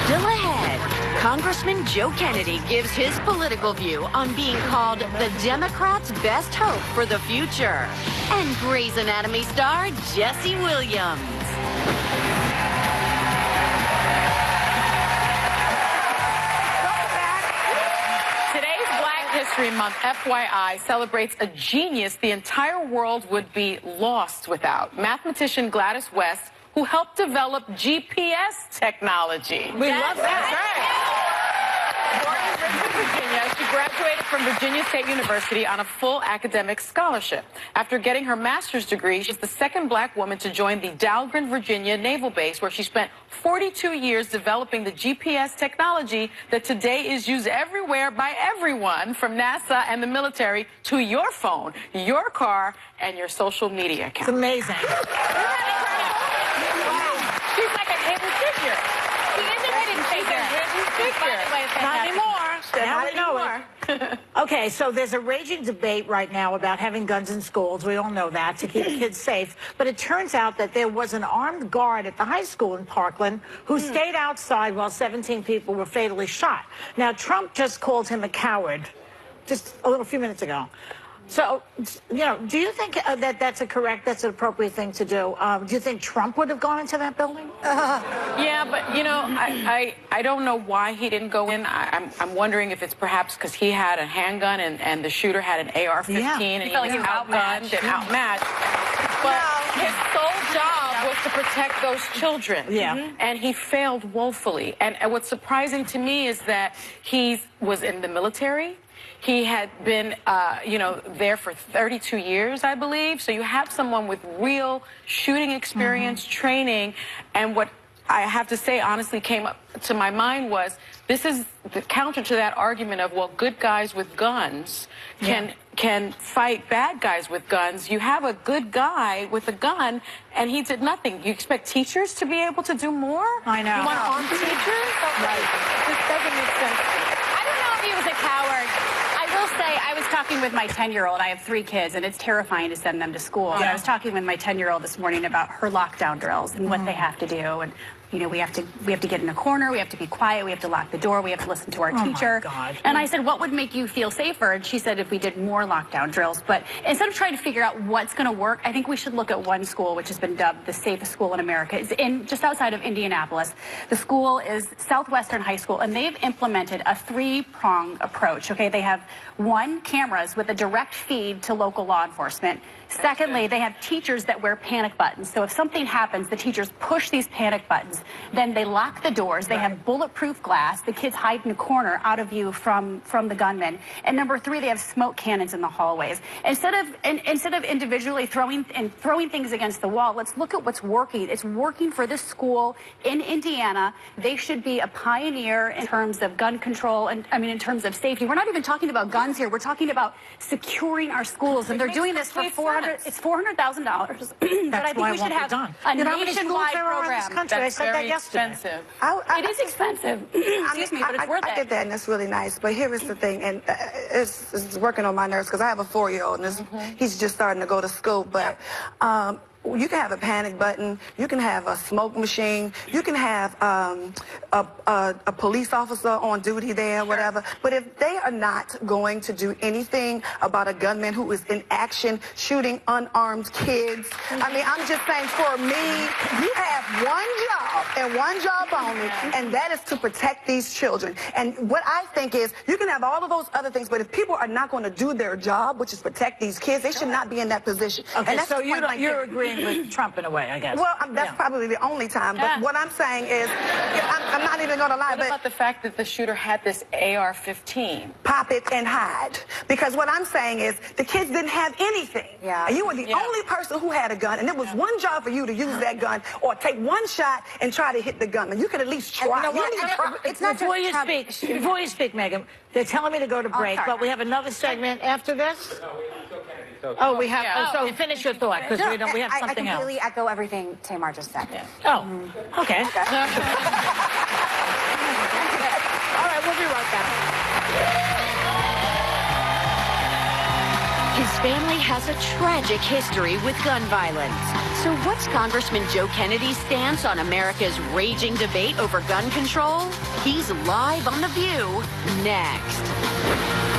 Still ahead, Congressman Joe Kennedy gives his political view on being called the Democrats' best hope for the future. And Grey's Anatomy star Jesse Williams. Today's Black History Month, FYI, celebrates a genius the entire world would be lost without. Mathematician Gladys West, who helped develop GPS technology. We love that. Born in Richmond, Virginia, she graduated from Virginia State University on a full academic scholarship. After getting her master's degree, she's the second Black woman to join the Dahlgren, Virginia Naval Base, where she spent 42 years developing the GPS technology that today is used everywhere by everyone, from NASA and the military to your phone, your car, and your social media account. It's amazing. She's like a hidden figure. She is a hidden figure. Not anymore. Now we know it. Okay, so there's a raging debate right now about having guns in schools. We all know that, to keep kids safe. But it turns out that there was an armed guard at the high school in Parkland who stayed outside while 17 people were fatally shot. Now, Trump just called him a coward just a few minutes ago. So, you know, do you think that's an appropriate thing to do? Do you think Trump would have gone into that building? Yeah, but, you know, I don't know why he didn't go in. I'm wondering if it's perhaps because he had a handgun and the shooter had an AR-15 and he was outgunned and outmatched. But his sole job was to protect those children. Yeah. And he failed woefully. And what's surprising to me is that he was in the military. He had been, there for 32 years, I believe. So you have someone with real shooting experience, training, and what I have to say honestly came up to my mind was this is the counter to that argument of, well, good guys with guns can fight bad guys with guns. You have a good guy with a gun, and he did nothing. You expect teachers to be able to do more? I know. You want armed teachers? Right. This doesn't make sense. I don't know if he was a coward. I will say, I was talking with my 10-year-old. I have 3 kids, and it's terrifying to send them to school. And I was talking with my 10-year-old this morning about her lockdown drills and what they have to do. And you know, we have to get in a corner, we have to be quiet, we have to lock the door, we have to listen to our teacher. My God. And I said, what would make you feel safer? And she said, if we did more lockdown drills. But instead of trying to figure out what's going to work, I think we should look at one school, which has been dubbed the safest school in America. It's just outside of Indianapolis. The school is Southwestern High School, and they've implemented a 3-prong approach. Okay, they have 1, cameras with a direct feed to local law enforcement. Secondly, they have teachers that wear panic buttons. So if something happens, the teachers push these panic buttons. Then they lock the doors. They have bulletproof glass. The kids hide in a corner out of view from the gunmen. And number 3, they have smoke cannons in the hallways. Instead of individually throwing things against the wall, let's look at what's working. It's working for this school in Indiana. They should be a pioneer in terms of gun control and, in terms of safety. We're not even talking about guns here. We're talking about securing our schools. And they're doing this for it's $400,000. But I think we should have a nationwide program. I said that yesterday. Expensive. It is expensive. Excuse me, but it's worth it. I get that, and it's really nice. But here is the thing, and it's working on my nerves because I have a 4-year-old, and he's just starting to go to school. But you can have a panic button, you can have a smoke machine, you can have a police officer on duty there, whatever. But if they are not going to do anything about a gunman who is in action shooting unarmed kids, I'm just saying, for me, you have one job and one job only, and that is to protect these children. And what I think is, you can have all of those other things, but if people are not going to do their job, which is protect these kids, they should not be in that position. Okay, and that's so you're agreeing with Trump in a way, I guess. Well, that's probably the only time. But what I'm saying is, I'm not even going to lie. What about the fact that the shooter had this AR-15? Pop it and hide. Because what I'm saying is, the kids didn't have anything. Yeah. And you were the only person who had a gun, and it was one job for you to use that gun or take one shot and try to hit the gunman. You could at least try. It's not before you speak, Megan, they're telling me to go to break, but we have another segment after this. Oh, we have. So finish your thought, because we have something else. I completely echo everything Tamar just said. Oh, okay. All right, we'll be right back. His family has a tragic history with gun violence. So what's Congressman Joe Kennedy's stance on America's raging debate over gun control? He's live on The View next.